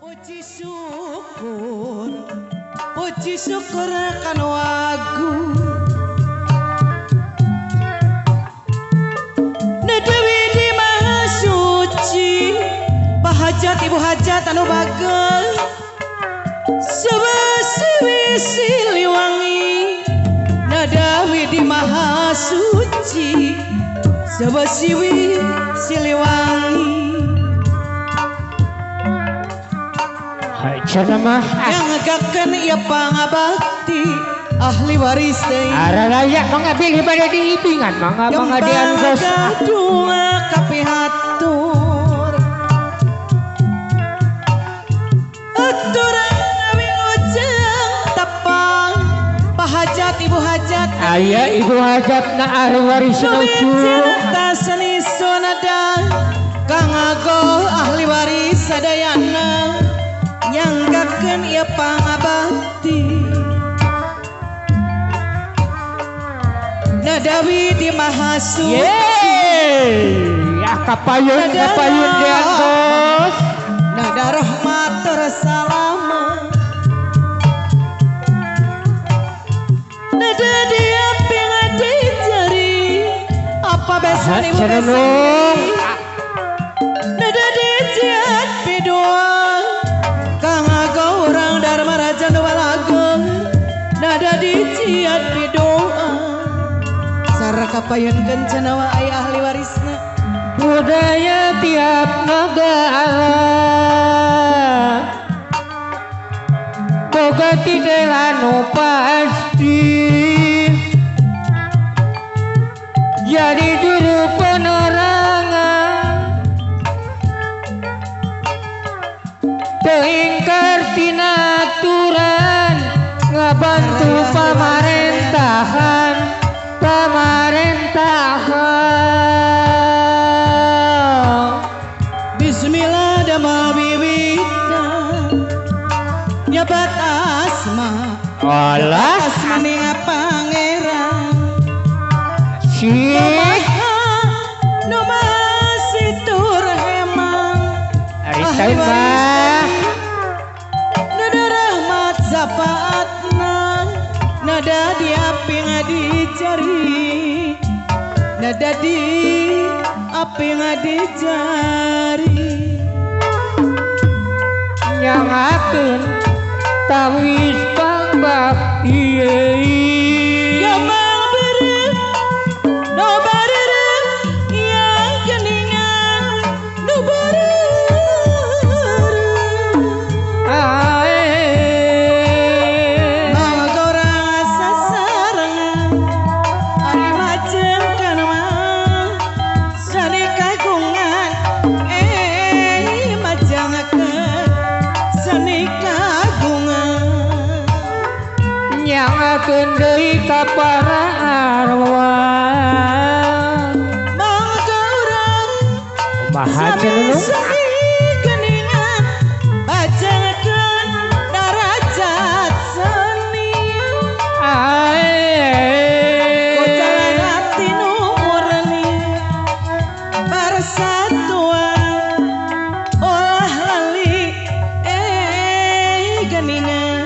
Puji syukur, puji syukur kan wagu. Nadawi di maha suci, bahajat ibu hajat anu bagel. Sebasiwi siliwangi, nadawi di maha suci, sebasiwi siliwangi. Cenah yang ngagakeun ieu pangabakti ahli waris deui aralaya mangabili bade diipingan mangga diantos dua kapihatur aturan wilujeng tepang pahajat ibu hajat aya ibu hajatna ahli waris nuju tasani sonada kang agoh ahli waris sadayana nyanggakeun ieu pangabakti nadawi di maha suci ya kapayun diantos nada rahmat tersalama nada dia pengadi jari apa besan ibu besan nada dijiat bidua nada diciat bidoa sareng kapayunkeun cenah aya ahli warisna budaya tiap negara boga tidela nu pasti jadi juru penerangan teingkar tina aturan ngabantu pemerintahan bismillah dama bibita nyabat asma olah asmaning pangeran si nu maha situr hemang ari mah nada rahmat zafaatna nada diapi ngadi jari nada di api ngadi jari nyangakeun tawis pangbakti gamal berem no barerem yang geningan no barerem nyangakeun deui ka para arwah mangga urang kumaha cenah sami geningan bajakeun darajat seni kocalan hati nu murni persatuan olah lali geningan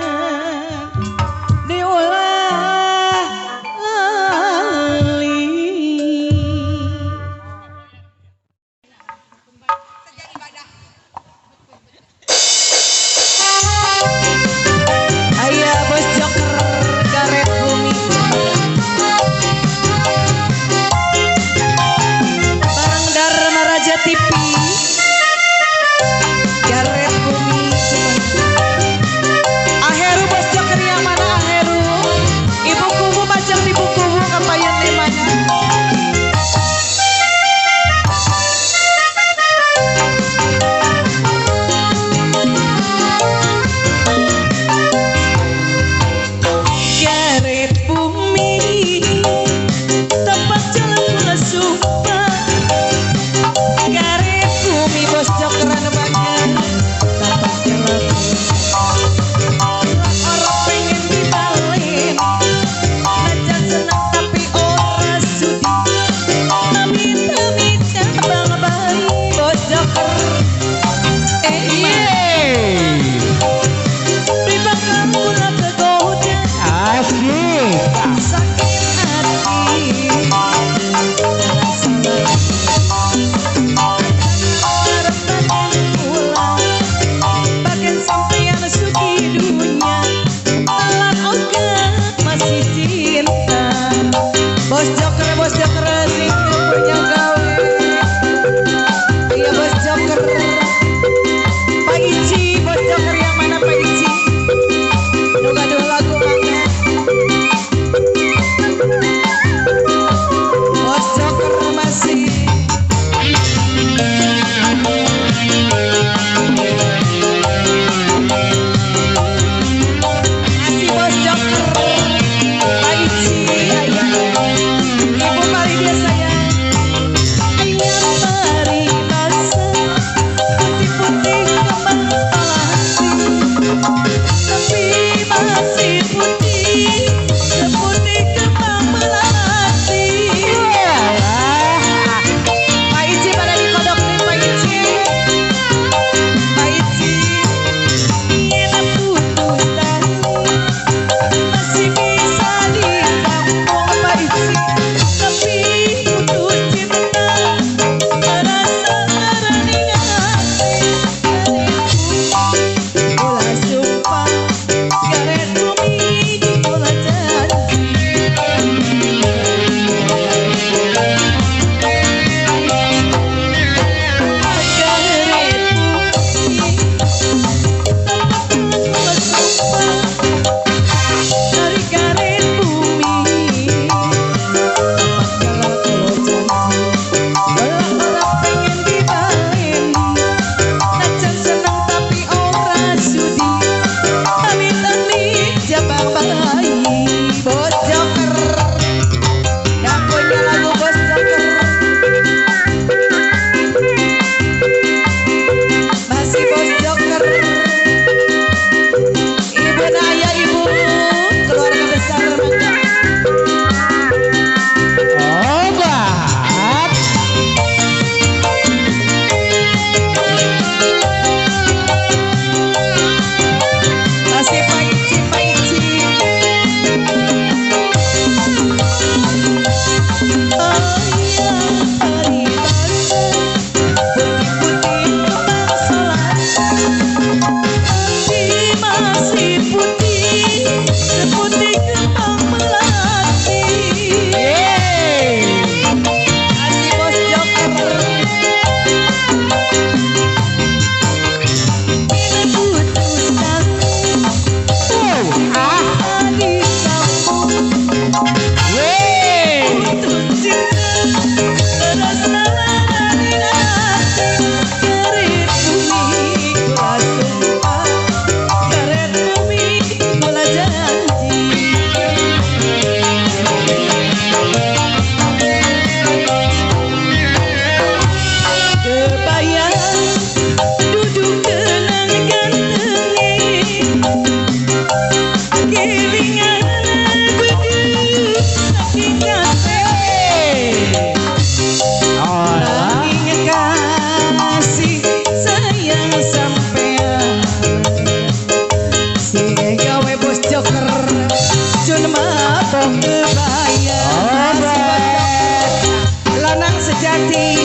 sejati